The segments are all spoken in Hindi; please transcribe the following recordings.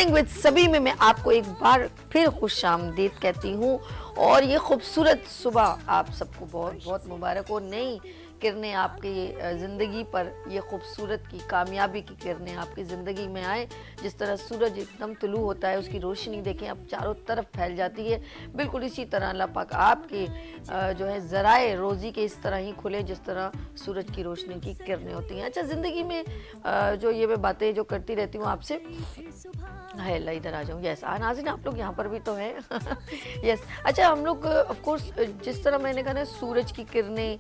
मॉर्निंग विद सभी में मैं आपको एक बार फिर खुशामदीद कहती हूँ। और ये खूबसूरत सुबह आप सबको बहुत बहुत मुबारक हो। नई किरणें आपकी ज़िंदगी पर, ये खूबसूरत की कामयाबी की किरणें आपकी ज़िंदगी में आए। जिस तरह सूरज एकदम तुलू होता है, उसकी रोशनी देखें अब चारों तरफ फैल जाती है, बिल्कुल इसी तरह अल्लाह पाक आपके जो है ज़राए रोज़ी के इस तरह ही खुले जिस तरह सूरज की रोशनी की किरणें होती हैं। अच्छा, ज़िंदगी में जो ये मैं बातें जो करती रहती हूँ आपसे, है अल्लाह इधर आ जाऊँ। यस नाज़रीन, आप लोग यहाँ पर भी तो हैं। यस अच्छा, हम लोग ऑफ कोर्स जिस तरह मैंने कहा ना, सूरज की किरणें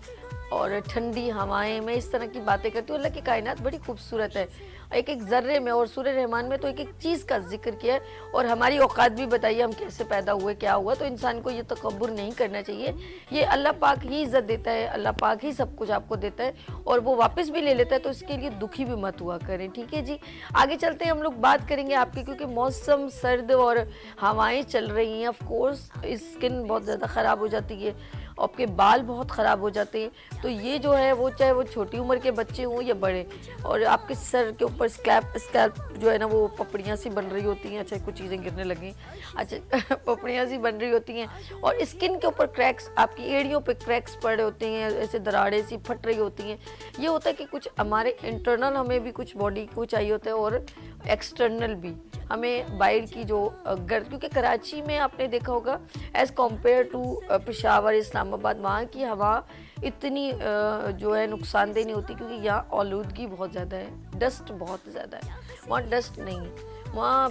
और ठंडी हवाएं, मैं इस तरह की बातें करती हूँ। अल्लाह की कायनात बड़ी खूबसूरत है, एक एक ज़र्रे में, और सूरह रहमान में तो एक एक चीज़ का जिक्र किया है। और हमारी औकात भी बताइए, हम कैसे पैदा हुए, क्या हुआ। तो इंसान को ये तकब्बुर नहीं करना चाहिए। ये अल्लाह पाक ही इज़्ज़त देता है, अल्लाह पाक ही सब कुछ आपको देता है, और वो वापस भी ले लेता है। तो इसके लिए दुखी भी मत हुआ करें, ठीक है जी। आगे चलते हैं, हम लोग बात करेंगे आपकी, क्योंकि मौसम सर्द और हवाएं चल रही हैं। ऑफ कोर्स स्किन बहुत ज़्यादा ख़राब हो जाती है, आपके बाल बहुत ख़राब हो जाते हैं। तो ये जो है वो, चाहे वो छोटी उम्र के बच्चे हों या बड़े, और आपके सर के ऊपर स्कैल्प जो है ना, वो पपड़ियाँ सी बन रही होती हैं। अच्छा, कुछ चीज़ें गिरने लगी। अच्छा पपड़ियाँ सी बन रही होती हैं, और स्किन के ऊपर क्रैक्स, आपकी एड़ियों पे क्रैक्स पड़े होते हैं, ऐसे दरारें सी फट रही होती हैं। ये होता है कि कुछ हमारे इंटरनल हमें भी कुछ बॉडी को चाहिए होता है, और एक्सटर्नल भी हमें बाहर की जो गर्द, क्योंकि कराची में आपने देखा होगा as compare to Peshawar, Islamabad, वहाँ की हवा इतनी जो है नुकसानदेह नहीं होती, क्योंकि यहाँ आलूदगी बहुत ज़्यादा है, डस्ट बहुत ज़्यादा है। वहाँ डस्ट नहीं है, वहाँ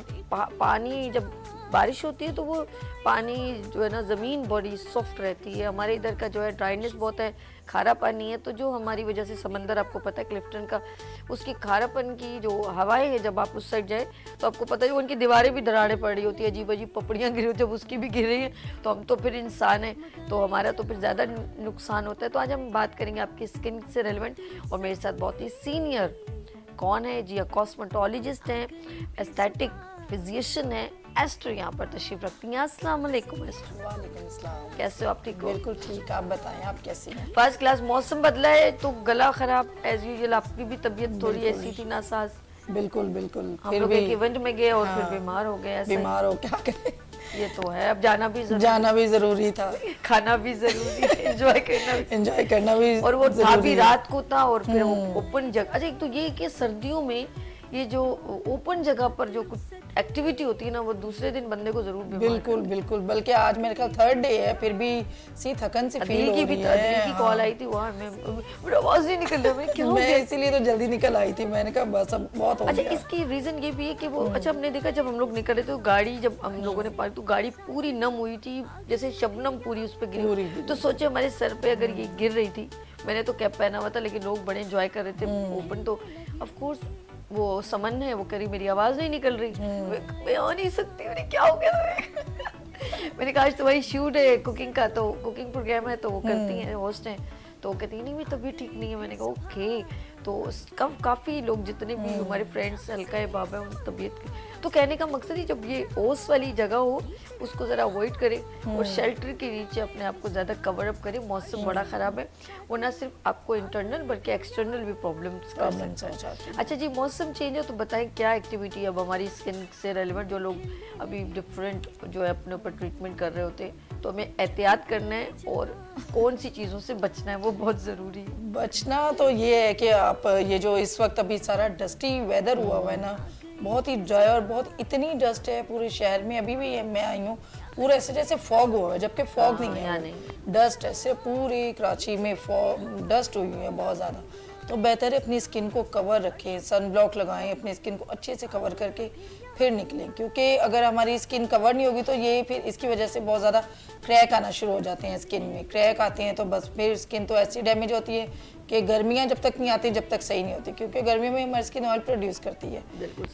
पानी जब बारिश होती है तो वो पानी जो है ना, ज़मीन बड़ी सॉफ्ट रहती है। हमारे इधर का जो है ड्राइनेस बहुत है, खारा पानी है। तो जो हमारी वजह से समंदर, आपको पता है क्लिफ्टन का, उसकी खारापन की जो हवाएं हैं, जब आप उस साइड जाए तो आपको पता है उनकी दीवारें भी दरारें पड़ रही होती है, अजीब अजीब पपड़ियाँ गिरी होती है, जब उसकी भी गिर रही है। तो हम तो फिर इंसान हैं, तो हमारा तो फिर ज़्यादा नुकसान होता है। तो आज हम बात करेंगे आपकी स्किन से रेलिवेंट, और मेरे साथ बहुत ही सीनियर कौन है जी, कॉस्मेटोलॉजिस्ट हैं, एस्थेटिक फिजिशियन है, एस्टर यहाँ पर तशरीफ रखती हैं। अस्सलाम वालेकुम एस्टर। वालेकुम अस्सलाम। कैसे हो आप? ठीक हो? बिल्कुल ठीक, आप बताएं आप कैसी हैं? First class. मौसम बदला है तो गला खराब एज यूजुअल, आपकी भी तबीयत थोड़ी ऐसी थी नासाज। बिल्कुल बिल्कुल। हम फिर लोग भी एक इवेंट में गए और फिर हाँ, बीमार हो गए। ऐसा बीमार हो, क्या करें, ये तो है, अब जाना भी जरूरी, जाना भी जरूरी था, खाना भी जरूरी है, एंजॉय करना भी, एंजॉय करना भी, और वो था भी है। रात को था, और फिर वो ओपन जगह। अच्छा, एक तो ये कि सर्दियों में ये जो ओपन जगह पर जो कुछ एक्टिविटी होती है ना, वो दूसरे दिन बंदे को जरूर बीमार बिल्कुल बिल्कुल। बल्कि आज मेरे ख्याल थर्ड डे है, फिर भी सी थकन से फील हो रही है। दिल की कॉल आई थी, वहाँ मैं आवाज नहीं निकल रही, मैं क्या हो मैं गया? इसीलिए तो जल्दी निकल आई थी, मैंने कहा बस अब बहुत हो अच्छा, गया। इसकी रीजन ये भी है कि वो, अच्छा हमने देखा जब हम लोग निकल रहे थे तो गाड़ी, जब हम लोगों ने पाई तो गाड़ी पूरी नम हुई थी, जैसे शबनम पूरी उस पर गिरी। तो सोचे हमारे सर पे अगर ये गिर रही थी, मैंने तो कैप पहना हुआ था, लेकिन लोग बड़े एंजॉय कर रहे थे ओपन। तो ऑफ कोर्स वो समन है, वो करी मेरी आवाज नहीं निकल रही, मैं आ नहीं सकती, मैंने क्या हो गया? मैंने कहा आज तो वही शूट है कुकिंग का, तो कुकिंग प्रोग्राम है, तो वो करती हैं, होस्ट हैं। तो कहती है नहीं मेरी तबीयत ठीक नहीं है। मैंने कहा ओके। तो काफ़ी लोग जितने भी हमारे फ्रेंड्स, हल्का है बाबा, उन तबीयत के, तो कहने का मकसद ही, जब ये ओस वाली जगह हो उसको ज़रा अवॉइड करें, और शेल्टर के नीचे अपने आप को ज़्यादा कवर अप करें। मौसम बड़ा ख़राब है, वो ना सिर्फ आपको इंटरनल बल्कि एक्सटर्नल भी प्रॉब्लम्स कर सकता है। अच्छा जी, मौसम चेंज है तो बताएं क्या एक्टिविटी अब हमारी स्किन से रेलिवेंट, जो लोग अभी डिफरेंट जो है अपने ऊपर ट्रीटमेंट कर रहे होते हैं, तो हमें एहतियात करना है, और कौन सी चीज़ों से बचना है वो बहुत ज़रूरी है। बचना तो ये है कि आप ये जो इस वक्त अभी सारा डस्टी वेदर हुआ है ना, बहुत ही ड्राई, और बहुत इतनी डस्ट है पूरे शहर में। अभी भी मैं आई हूँ, पूरा ऐसे जैसे फॉग हुआ है, जबकि फॉग नहीं है, डस्ट ऐसे पूरी कराची में फॉग डस्ट हुई है बहुत ज़्यादा। तो बेहतर है अपनी स्किन को कवर रखें, सन ब्लॉक लगाएं, अपनी स्किन को अच्छे से कवर करके फिर निकलें, क्योंकि अगर हमारी स्किन कवर नहीं होगी तो ये फिर इसकी वजह से बहुत ज़्यादा क्रैक आना शुरू हो जाते हैं। स्किन में क्रैक आते हैं तो बस फिर स्किन तो ऐसी डैमेज होती है कि गर्मियाँ जब तक नहीं आती जब तक सही नहीं होती, क्योंकि गर्मियों में हमारी स्किन ऑयल प्रोड्यूस करती है।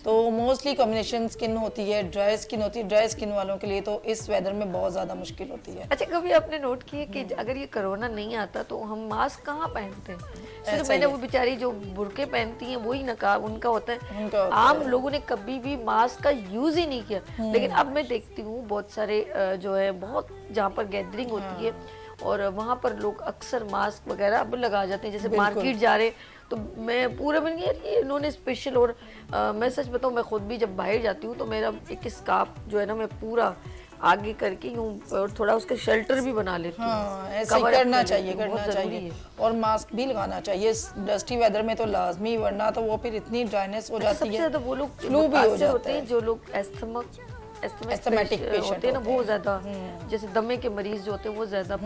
तो मोस्टली कॉम्बिनेशन स्किन होती है, ड्राई स्किन होती है। ड्राई स्किन वालों के लिए तो इस वेदर में बहुत ज़्यादा मुश्किल होती है। अच्छा, कभी आपने नोट किया कि अगर ये कोरोना नहीं आता तो हम मास्क कहाँ पहनते हैं? सिर्फ मैंने वो बेचारी जो बुर्के पहनती हैं वही नकाब उनका होता है, आम लोगों ने कभी भी मास्क का यूज ही नहीं किया। लेकिन अब मैं देखती हूँ बहुत सारे जो है, बहुत जहाँ पर गैदरिंग होती है और वहाँ पर लोग अक्सर मास्क वगैरह अब लगा जाते हैं। जैसे मार्केट जा रहे तो मैं पूरा मैंने कहा, यार ये इन्होंने स्पेशल। और मैं सच बताऊँ, मैं खुद भी जब बाहर जाती हूँ तो मेरा एक स्कार्फ जो है ना, मैं पूरा आगे करके यूँ और थोड़ा उसका शेल्टर भी बना लेती हूँ। हाँ, ऐसे ही cover up करना कर चाहिए, लेती हूँ, करना बहुत ज़रूरी चाहिए। है। और मास्क भी लगाना चाहिए इस डस्टी वेदर में तो लाजमी, वरना तो वो फिर इतनी ड्राइनेस हो जाती सबसे है, ज्यादा वो लोग फ्लू भी हो मुतासिर जाता होते हैं है। जो लोग Asthmatic patient होते हैं ना, होते वो हैं। ज्यादा, जैसे दमे के मरीज जो होते हैं वो ज्यादा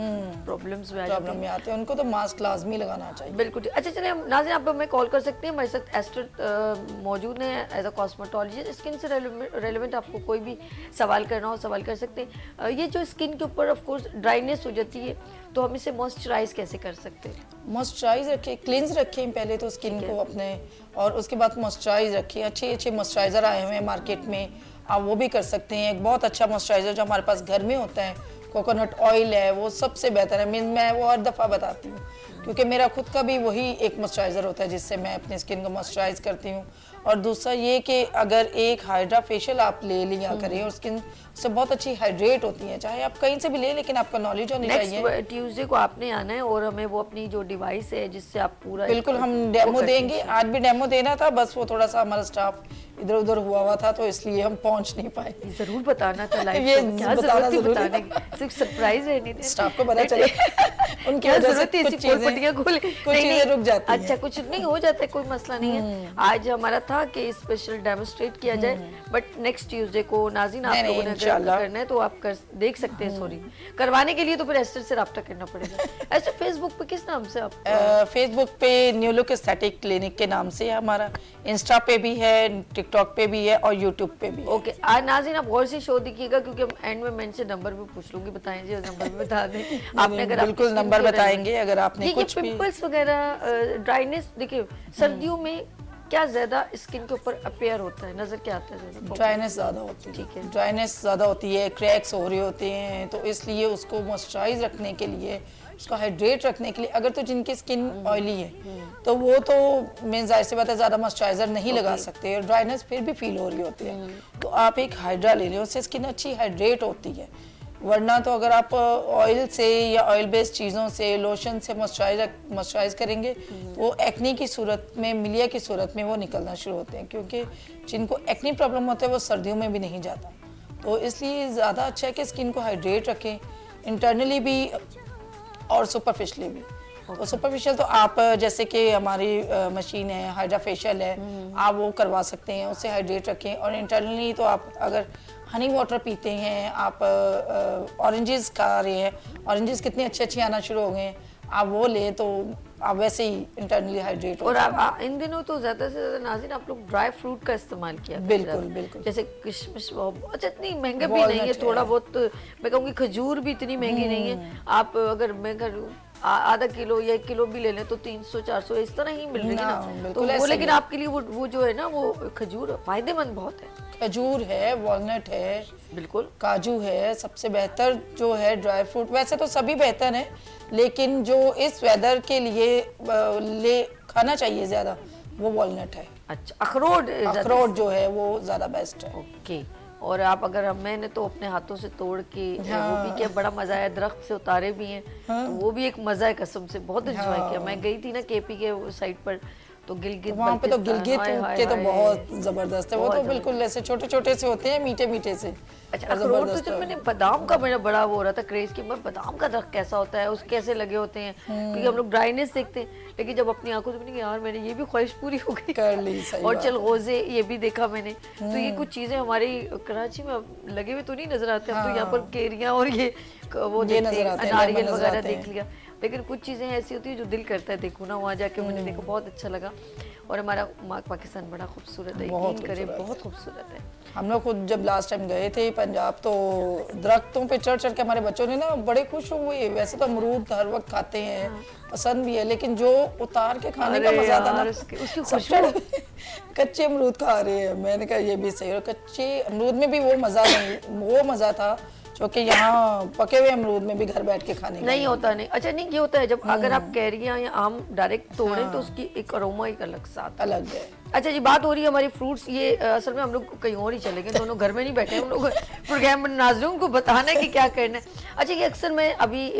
प्रॉब्लम्स में आ जाते प्रॉब्लम हैं। में आते हैं, उनको तो मास्क लाजमी लगाना चाहिए। बिल्कुल ठीक। अच्छा चलिए, हम नाज़रीन आप हमें कॉल कर सकते हैं, हमारे साथ एस्टर मौजूद हैं एज अ कॉस्मेटोलॉजिस्ट। स्किन से रेलिवेंट आपको कोई भी सवाल करना हो सवाल कर सकते हैं। ये जो स्किन के ऊपर ऑफ कोर्स ड्राइनेस हो जाती है, तो हम इसे मॉइस्चराइज कैसे कर सकते हैं? मॉइस्चराइज रखें, क्लींस रखें पहले तो स्किन को अपने, और उसके बाद मॉइस्चराइज रखें। अच्छे अच्छे मॉइस्चराइजर आए हुए हैं मार्केट में, आप वो भी कर सकते हैं। एक बहुत अच्छा मॉइस्चराइजर जो हमारे पास घर में होता है, कोकोनट ऑयल है, वो सबसे बेहतर है। मैं वो हर दफ़ा बताती हूँ, क्योंकि मेरा खुद का भी वही एक मॉइस्चराइजर होता है जिससे मैं अपनी स्किन को मॉइस्चराइज करती हूँ। और दूसरा ये कि अगर एक हाइड्रा फेशियल आप ले लिया करें, और स्किन से बहुत अच्छी हाइड्रेट होती है, चाहे आप कहीं से भी ले, लेकिन आपका नॉलेज होनी चाहिए। नेक्स्ट ट्यूसडे को आपने आना है और हमें वो अपनी जो डिवाइस है जिससे आप पूरा बिल्कुल हम वो डेमो करते देंगे। हैं। आज भी डेमो देना था, बस वो थोड़ा सा हमारा स्टाफ इधर उधर हुआ था, तो इसलिए हम पहुंच नहीं पाए। ये जरूर बताना था लाइव ये में, क्या बताना जरूरत थी जरूरी बताने की, सिर्फ सरप्राइज रहने दें। स्टाफ को पता चले उनकी क्या वजह से जरूरत है कुछ ऐसी पोलपटियां खोले? कुछ चीजें रुक जाती अच्छा हैं। कुछ नहीं हो जाता है, कोई मसला नहीं है। आज हमारा था कि स्पेशल डेमोस्ट्रेट किया जाए, बट नेक्स्ट ट्यूसडे को नाज़रीन आप नहीं, लोगों ने अगर इंशाल्लाह। करना है तो आप देख सकते हैं। सॉरी, करवाने के लिए तो फिर एस्टर से रब्ता करना पड़ेगा। ऐसे फेसबुक पे किस नाम से आप? फेसबुक पे न्यू लुक एस्थेटिक क्लिनिक के नाम से है हमारा, इंस्टा पे भी है, टिकटॉक पे भी है और यूट्यूब पे भी है। ओके, आज नाज़रीन आप गौर से शो देखिएगा, क्योंकि हम एंड में मैं इनसे नंबर भी पूछ लूंगी, बताएं जी, और नंबर भी बता दें आपने अगर बिल्कुल आपकी नंबर skin के बताएंगे अगर आपने ये कुछ भी। पिंपल्स वगैरह ड्राइनेस, देखिए सर्दियों में क्या ज्यादा स्किन के ऊपर अपेयर होता है, नजर क्या आता है ज्यादा? ड्राइनेस ज़्यादा होती है, ठीक है। ड्राइनेस ज़्यादा होती है, क्रैक्स हो रहे होते हैं, तो इसलिए उसको मॉइस्चराइज रखने के लिए, उसको हाइड्रेट रखने के लिए, अगर तो जिनकी स्किन ऑयली है तो वो तो मैं जाहिर सी बात है ज़्यादा मॉइस्चराइजर नहीं लगा सकते, और ड्राइनेस फिर भी फील हो रही होती है, तो आप एक हाइड्रा ले लें, उससे स्किन अच्छी हाइड्रेट होती है। वरना तो अगर आप ऑयल से या ऑयल बेस्ड चीज़ों से, लोशन से मॉइस्चराइज करेंगे, वो एक्नी की सूरत में, मिलिया की सूरत में वो निकलना शुरू होते हैं, क्योंकि जिनको एक्नी प्रॉब्लम होता है वो सर्दियों में भी नहीं जाता। तो इसलिए ज़्यादा अच्छा है कि स्किन को हाइड्रेट रखें, इंटरनली भी और सुपरफिशली भी। तो सुपरफिशियल तो आप जैसे कि हमारी मशीन है, हाइड्रा फेशियल है, आप वो करवा सकते हैं, उससे हाइड्रेट रखें। और इंटरनली तो आप अगर हनी वाटर पीते हैं, आप ऑरेंजेस खा रहे हैं, ऑरेंजेस कितनी अच्छी अच्छी आना शुरू हो गए हैं, आप वो लें तो आप वैसे ही इंटरनली हाइड्रेट हो और जाएंगे। आप इन दिनों तो ज्यादा से ज्यादा नाज़रीन आप लोग ड्राई फ्रूट का इस्तेमाल किया करें बिल्कुल, ज़्यादा। बिल्कुल। जैसे किशमिश, अच्छा इतनी महंगा भी Walnut नहीं है, है। थोड़ा बहुत मैं कहूँगी खजूर भी इतनी महंगी नहीं है। आप अगर मैं आधा किलो या 1 किलो भी ले लें तो 300-400 इस तरह ही मिल रही है ना, ना, तो बिल्कुल वो ऐसे लेकिन ही है। आपके लिए वो जो है ना, वो खजूर फायदेमंद बहुत है। खजूर है, वॉलनट है, बिल्कुल। काजू है, सबसे बेहतर जो है ड्राई फ्रूट। वैसे तो सभी बेहतर हैं, लेकिन जो इस वेदर के लिए ले खाना चाहिए ज़्यादा, वो वॉलनट है। अच्छा, अखरोट अखरोट जो है वो ज़्यादा बेस्ट है। ओके। और आप अगर मैंने तो अपने हाथों से तोड़ के वो भी किया, बड़ा मजा आया, दरख्त से उतारे भी हैं, तो वो भी एक मजा है, कसम से बहुत एंजॉय किया। मैं गई थी ना केपी के साइड पर, तो गिलगित वहाँ पे तो बल्तिस्तान, गिलगित हाय, हाय, के तो हाय। बहुत जबरदस्त है, वो तो बहुत बिल्कुल ऐसे छोटे छोटे से होते हैं, मीठे मीठे से। अच्छा, और अखरोट तो जबरदस्त जब है। मैंने बादाम का मेरा बड़ा वो हो रहा था क्रेज कि मैं बादाम का दरख्त कैसा होता है, उसके कैसे लगे होते हैं, क्योंकि हम लोग ड्राइनेस देखते हैं, लेकिन जब अपनी आंखों से मैंने कहा, यार मेरे ये भी ख्वाहिश पूरी हो गई कर ली, सही और बात चल गोजे ये भी देखा मैंने। तो ये कुछ चीजें हमारी कराची में अब लगे हुए तो नहीं नजर आते, हम तो यहाँ पर केरियां और ये वो ये देखते नजर हैं, आते हैं, नारियल लेमन नजर वगैरह आते देख हैं। लिया, लेकिन कुछ चीजें ऐसी होती है जो दिल करता है देखो ना, वहाँ जाके मैंने देखा, बहुत अच्छा लगा। और हमारा पाकिस्तान बड़ा खूबसूरत है, बहुत यकीन करे खूबसूरत है। बहुत खूबसूरत है। हम लोग खुद जब लास्ट टाइम गए थे पंजाब, तो दरख्तों पे चढ़ चढ़ के हमारे बच्चों ने ना बड़े खुश हुए। वैसे तो अमरूद हर वक्त खाते हैं, पसंद भी है, लेकिन जो उतार के खाने का अरे मजा था यार, ना, उसकी सब खुशबू। कच्चे अमरूद खा रहे हैं। मैंने कहा ये भी सही है, और कच्चे अमरूद में भी वो मजा नहीं, वो मजा था जो कि यहाँ पके हुए अमरूद में भी घर बैठ के खाने का नहीं होता, नहीं। अच्छा, नहीं, ये होता है जब अगर आप कैरियां या आम डायरेक्ट तोड़ें तो उसकी एक अरोमा एक अलग साथ। अलग है। अच्छा जी, बात हो रही है हमारी फ्रूट्स, ये असल में हम लोग कहीं और ही चले गए, दोनों घर में नहीं बैठे, हम लोग प्रोग्राम नाज़रीन को बताना है कि क्या करना है। अच्छा, ये अक्सर मैं अभी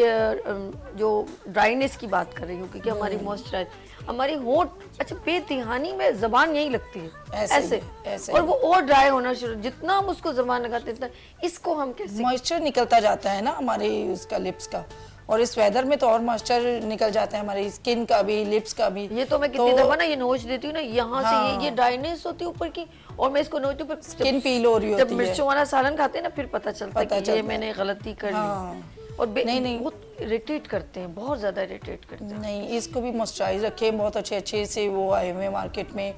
जो ड्राइनेस की बात कर रही हूँ, क्योंकि हमारी मॉइस्चराइज, हमारी होंठ अच्छा बेतिहानी में जबान यही लगती है ऐसे ही, ऐसे और वो और ड्राई होना शुरू, जितना हम उसको जबान लगाते हैं इसको हम कैसे मॉइस्चर निकलता जाता है ना हमारे उसका लिप्स का, और इस वेदर में तो और मॉइस्चर निकल जाता है हमारी स्किन का भी, लिप्स का भी। ये तो मैं कितनी दफा ना ये नोच देती हूँ ना यहाँ हाँ। से ये ड्राइनेस होती है ऊपर की, और मैं इसको नोचती हूँ स्किन पील हो रही जब होती है। मिर्चों वाला सालन खाते हैं ना फिर पता चलता है कि ये मैंने गलती कर हाँ। ली। और नहीं। बहुत इरिटेट करते हैं, बहुत ज्यादा इरिटेट करते हैं। नहीं, इसको भी मॉइस्चराइज रखें, बहुत अच्छे अच्छे से वो आए हुए हैं मार्केट में,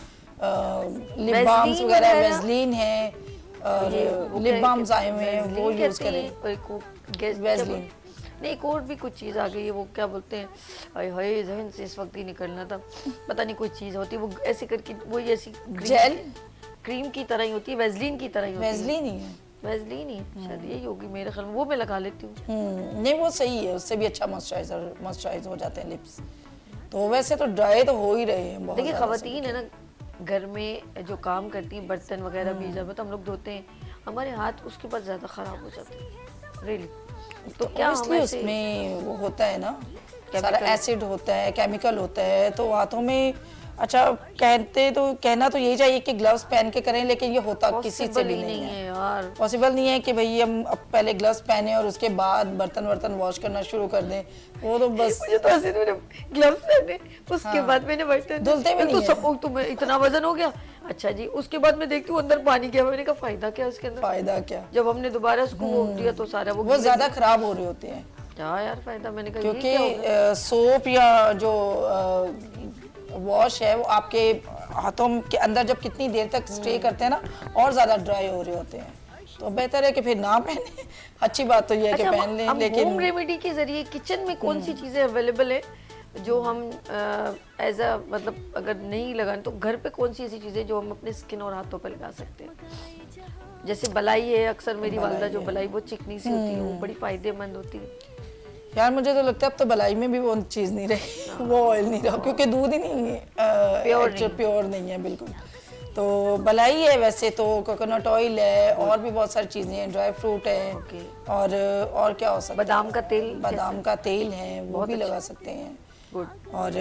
लिप बाम्स वगैरह, वेजलीन है और लिप बाम्स आए हुए हैं, वो यूज करें। वेजलीन नहीं, एक और भी कुछ चीज़ आ गई है, वो क्या बोलते हैं, हाय हाय जहन से इस वक्त ही निकलना था, पता नहीं कोई चीज़ होती है वो ऐसे करके, वो ऐसी जेल क्रीम की तरह ही होती है, वेजलीन की तरह ही होती है। वेजलीन ही है, वेजलीन ही शायद यही होगी मेरे ख्याल में, वो मैं लगा लेती हूँ। नहीं वो सही है, उससे भी अच्छा मॉइस्चराइज हो जाते हैं लिप्स। तो वैसे तो ड्राई तो हो ही रहे हैं बहुत। देखिए खवातीन है ना घर में जो काम करती हैं, बर्तन वगैरह भी जब हम लोग धोते हैं, हमारे हाथ उसके बाद ज़्यादा ख़राब हो जाते हैं रियली। तो क्या इसलिए उसमें वो होता है ना, सारा एसिड होता है, केमिकल होता है, तो हाथों में अच्छा कहना तो यही चाहिए कि ग्लव्स पहन के करें, लेकिन ये होता किसी से भी नहीं है यार। पॉसिबल नहीं है कि भाई हम अब पहले ग्लव्स पहने और उसके बाद बर्तन वॉश करना शुरू कर दें। वो तो बस मुझे तो ऐसे मैंने ग्लव्स पहने, उसके बाद मैंने बर्तन धुलते भी नहीं तो है। सब तो मैं इतना वजन हो गया, अच्छा जी, उसके बाद मैं देखती हूँ अंदर पानी क्या, मैंने कहा फायदा क्या उसके अंदर, फायदा क्या, जब हमने दोबारा उसको वो दिया तो सारा वो ज्यादा खराब हो रहे होते हैं। क्या यार फायदा, मैंने कहा क्योंकि सोप या जो वॉश है वो आपके हाथों के अंदर जब कितनी देर तक स्टे करते हैं ना, और ज्यादा ड्राई हो रहे होते हैं, तो बेहतर है कि फिर ना पहने। अच्छी बात तो ये है कि पहन लें, लेकिन होम रेमेडी के जरिए किचन में कौन सी चीजें अवेलेबल है जो हम एज अ मतलब अगर नहीं लगाएं तो घर पे कौन सी ऐसी चीजें जो हम अपने स्किन और हाथों पे लगा सकते हैं? जैसे बलाई है, अक्सर मेरी वालदा जो बलाई बहुत चिकनी सी होती है, वो बड़ी फायदेमंद होती है। यार मुझे तो लगता है अब तो बलाई में भी वो चीज़ नहीं रही, वो ऑयल नहीं रहा, क्योंकि दूध ही नहीं है, प्योर नहीं है बिल्कुल। तो बलाई है, वैसे तो कोकोनट ऑयल है, और भी बहुत सारी चीज़ें हैं, ड्राई फ्रूट है, और क्या हो सकता है, बादाम का तेल है, वो भी लगा सकते हैं। और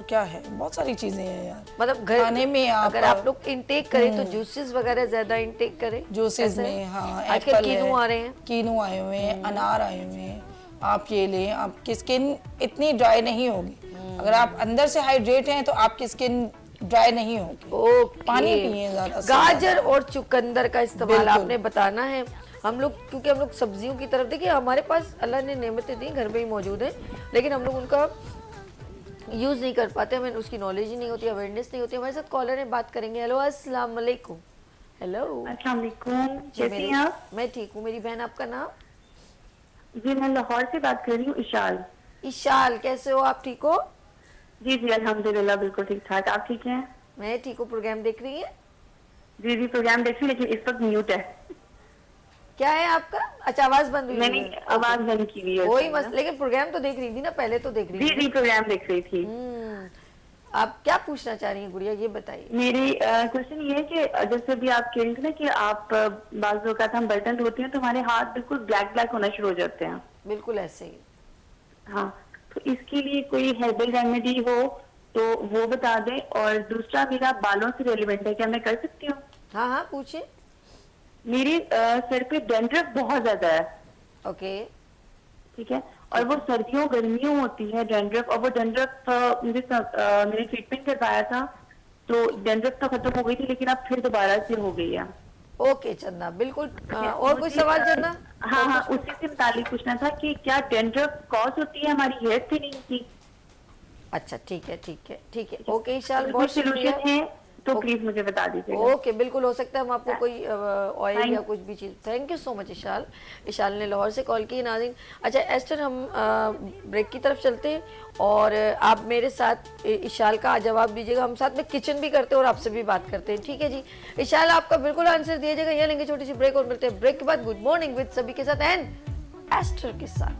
क्या है, बहुत सारी चीजें हैं यार, मतलब घर खाने में अगर आप लोग इंटेक करें तो जूसेस वगैरह ज्यादा इंटेक करें। जूसेस में हाँ, आजकल कीनू आ रहे हैं, कीनू आए हुए हैं, अनार आए हुए हैं, आप ये लें, आपकी स्किन इतनी ड्राई नहीं होगी। अगर आप अंदर से हाइड्रेट हैं तो आपकी स्किन ड्राई नहीं होगी। पानी पिए ज्यादा। गाजर और चुकंदर का इस्तेमाल आपने बताना है। हम लोग क्योंकि हम लोग सब्जियों की तरफ, देखिए हमारे पास अल्लाह ने नेमतें दी, घर में ही मौजूद है, लेकिन हम लोग उनका यूज नहीं कर पाते, हमें उसकी नॉलेज ही नहीं होती, अवेयरनेस नहीं होती। हमारे साथ कॉलर है, बात करेंगे। हेलो अस्सलाम वालेकुम। हेलो अस्सलाम वालेकुम, कैसी हैं आप? मैं ठीक हूँ। मेरी बहन, आपका नाम? जी मैं लाहौर से बात कर रही हूँ, इशाल। इशाल, कैसे हो आप? ठीक हो? जी जी अल्हम्दुलिल्लाह, बिल्कुल ठीक ठाक। आप ठीक हैं? मैं ठीक हूँ। प्रोग्राम देख रही है? जी जी प्रोग्राम देख रही हूँ, लेकिन इस वक्त म्यूट है। क्या है आपका? अच्छा, आवाज बंद हुई? मैंने आवाज बंद की हुई है। कोई मसला, लेकिन प्रोग्राम तो देख रही थी ना, पहले तो देख रही थी। जी जी प्रोग्राम देख रही थी। आप क्या पूछना चाह रही हैं गुड़िया, ये बताइए। मेरी क्वेश्चन ये है कि जैसे भी आप कह रही थी ना कि आप बाज़ औक़ात हम बर्तन धोते हैं तो हमारे हाथ बिल्कुल ब्लैक ब्लैक होना शुरू हो जाते हैं। बिल्कुल ऐसे ही। हाँ, तो इसके लिए कोई हेर्बल रेमेडी हो तो वो बता दें। और दूसरा मेरा बालों से रिलेवेंट है, क्या मैं कर सकती हूँ? हाँ हाँ पूछिए। मेरी सर पे डैंड्रफ बहुत ज्यादा है। ओके, ठीक है, और वो सर्दियों गर्मियों होती है डैंड्रफ, और वो डैंड्रफ मैंने ट्रीटमेंट करवाया था तो डैंड्रफ तो खत्म हो गई थी, लेकिन अब फिर दोबारा से हो गई है। ओके चंदा, बिल्कुल। और कोई सवाल चंदा? हाँ हाँ, उसी से मुतालिक पूछना था कि क्या डैंड्रफ कॉज होती है हमारी हेयर थिनिंग की? अच्छा ठीक है ठीक है ठीक है। ओके इशाल, कोई बहुत शुक्रिया। सोल्यूशन है तो प्लीज मुझे बता दीजिएगा। ओके बिल्कुल, हो सकता है हम आपको कोई ऑयल या कुछ भी चीज़। Thank you so much Ishal. Ishal ने लाहौर से कॉल की। नाज़रीन, अच्छा एस्टर, हम ब्रेक की तरफ चलते हैं और आप मेरे साथ इशाल का जवाब दीजिएगा। हम साथ में किचन भी करते हैं और आपसे भी बात करते हैं, ठीक है जी? इशाल आपका बिल्कुल आंसर दीजिएगा। यहाँ लेंगे छोटी सी ब्रेक और मिलते हैं ब्रेक के बाद गुड मॉर्निंग विद सभी के साथ एंड एस्टर के साथ।